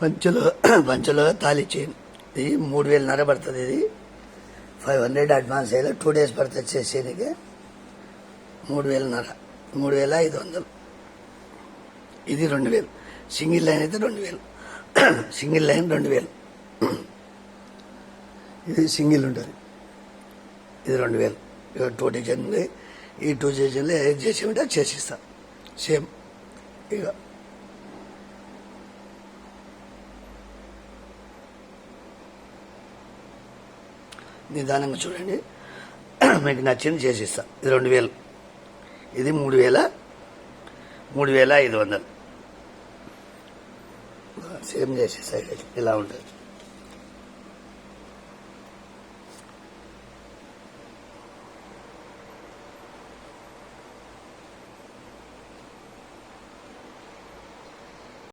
పంచులో తాళి చైన్ ఇది 3,500 పడుతుంది. ఇది 500 అడ్వాన్స్ అయ్యేలా 2 days పడుతుంది చేసేందుకే. 3,500 3,500. ఇది 2,000. సింగిల్ లైన్ అయితే 2,000. Single line 2,000. ఇది సింగిల్ ఉంటుంది. ఇది 2,000. ఇక 2 డిజైన్లు ఈ 2 డిజైన్లు ఏది చేసి ఉంటే చేసిస్తా సేమ్. ఇక నిదానంగా చూడండి, మీకు నచ్చింది చేసిస్తా. ఇది 2,000. ఇది 3,500. సేమ్ చేసిస్తా. ఇలా ఉంటుంది.